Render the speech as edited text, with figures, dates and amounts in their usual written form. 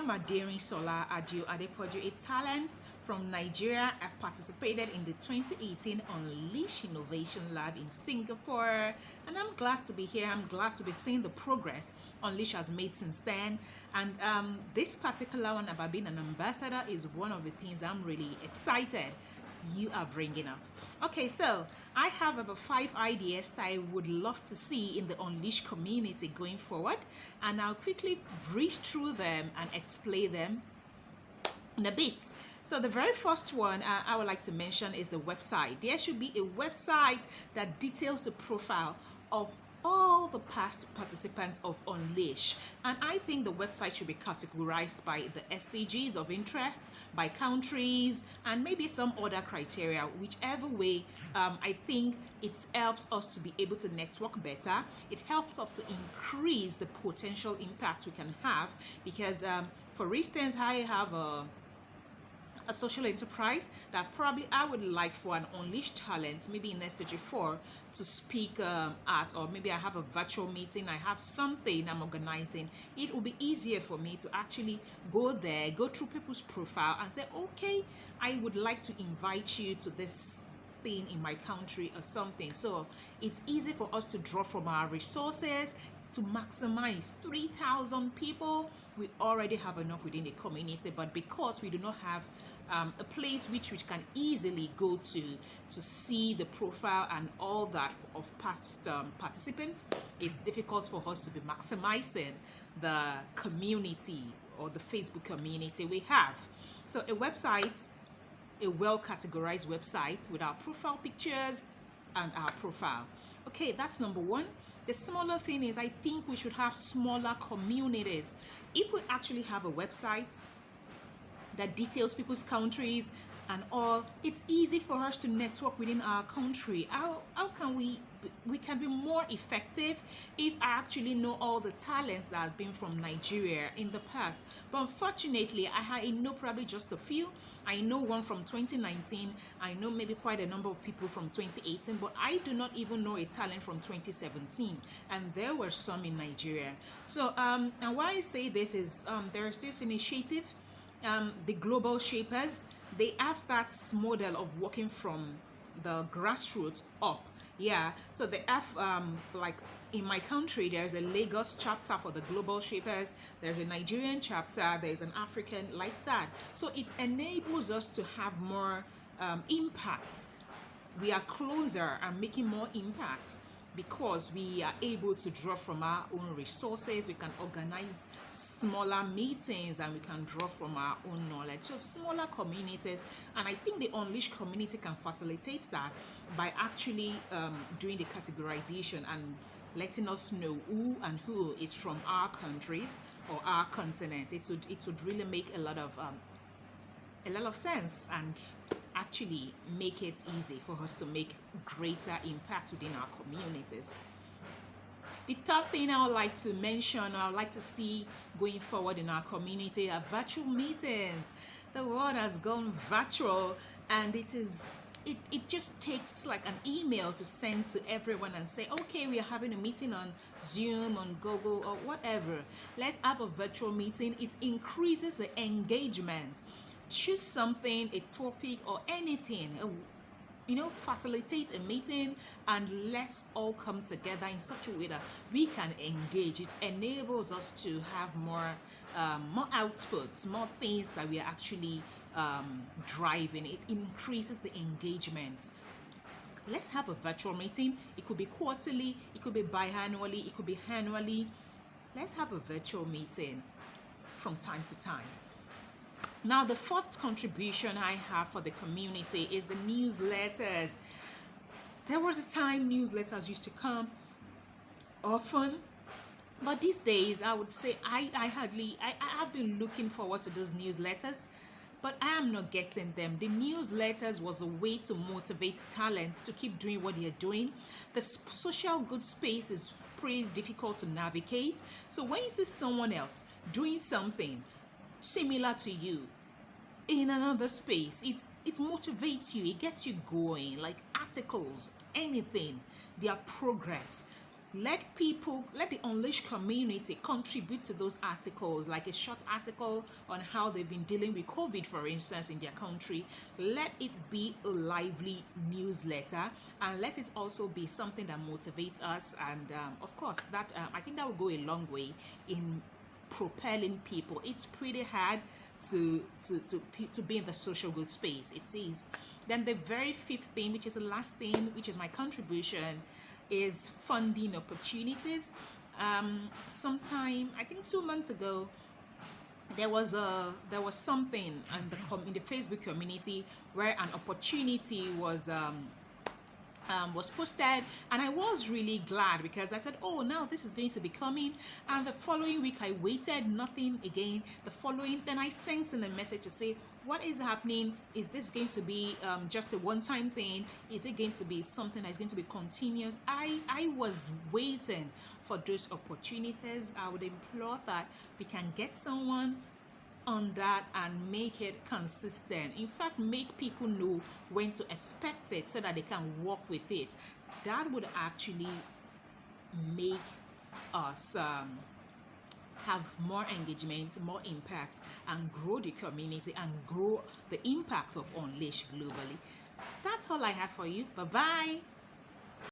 am Adio-Adepoju, a talent from Nigeria. I participated in the 2018 Unleash Innovation Lab in Singapore, and I'm glad to be here. I'm glad to be seeing the progress Unleash has made since then. And this particular one about being an ambassador is one of the things I'm really excited you are bringing up. Okay, so I have about 5 ideas that I would love to see in the Unleash community going forward, and I'll quickly breeze through them and explain them in a bit. So the very first one I would like to mention is the website. There should be a website that details the profile of all the past participants of Unleash, and I think the website should be categorized by the SDGs of interest, by countries, and maybe some other criteria. Whichever way, I think it helps us to be able to network better. It helps us to increase the potential impact we can have, because for instance, I have a social enterprise that probably I would like for an Unleashed talent, maybe in SDG 4, to speak at, or maybe I have a virtual meeting, I have something I'm organizing. It will be easier for me to actually go there, go through people's profile and say, okay, I would like to invite you to this thing in my country or something. So it's easy for us to draw from our resources to maximize 3,000 people. We already have enough within the community, but because we do not have a place which we can easily go to see the profile and all that of past participants, it's difficult for us to be maximizing the community or the Facebook community we have. So a website, a well categorized website with our profile pictures and our profile. Okay, that's number one. The smaller thing is, I think we should have smaller communities. If we actually have a website that details people's countries and all, it's easy for us to network within our country. How can we can be more effective if I actually know all the talents that have been from Nigeria in the past. But unfortunately, I know probably just a few. I know one from 2019. I know maybe quite a number of people from 2018, but I do not even know a talent from 2017. And there were some in Nigeria. So, and why I say this is there is this initiative, the Global Shapers. They have that model of working from the grassroots up. Yeah, so they have like in my country, there's a Lagos chapter for the Global Shapers, there's a Nigerian chapter, there's an African, like that. So it enables us to have more impacts. We are closer and making more impacts because we are able to draw from our own resources. We can organize smaller meetings and we can draw from our own knowledge. So smaller communities, and I think the Unleashed community can facilitate that by actually doing the categorization and letting us know who is from our countries or our continent. It would really make a lot of sense and actually make it easy for us to make greater impact within our communities. The third thing I would like to mention, I would like to see going forward in our community, are virtual meetings. The world has gone virtual, and it just takes like an email to send to everyone and say, okay, we are having a meeting on Zoom, on Google, or whatever. Let's have a virtual meeting. It increases the engagement. Choose something, a topic or anything, facilitate a meeting and let's all come together in such a way that we can engage. It enables us to have more outputs, more things that we are actually driving. It increases the engagement. Let's have a virtual meeting. It could be quarterly, it could be biannually, it could be annually. Let's have a virtual meeting from time to time. Now, the fourth contribution I have for the community is the newsletters. There was a time newsletters used to come often, but these days I would say I have been looking forward to those newsletters, but I am not getting them. The newsletters was a way to motivate talent to keep doing what they're doing. The social good space is pretty difficult to navigate. So when you see someone else doing something similar to you in another space, it motivates you, it gets you going, like articles, anything, their progress. let people, let the Unleashed community contribute to those articles, like a short article on how they've been dealing with COVID, for instance, in their country. Let it be a lively newsletter, and let it also be something that motivates us. And of course, that I think that will go a long way in propelling people. It's pretty hard to be in the social good space. It is. Then the very fifth thing, which is the last thing, which is my contribution, is funding opportunities. Sometime, I think 2 months ago, there was something in the Facebook community where an opportunity was posted, and I was really glad, because I said, oh, now this is going to be coming. And the following week I waited, nothing again. Then I sent in a message to say, what is happening? Is this going to be just a one-time thing? Is it going to be something that's going to be continuous? I was waiting for those opportunities. I would implore that we can get someone on that and make it consistent. In fact, make people know when to expect it so that they can work with it. That would actually make us have more engagement, more impact, and grow the community and grow the impact of Unleash globally. That's all I have for you. Bye bye.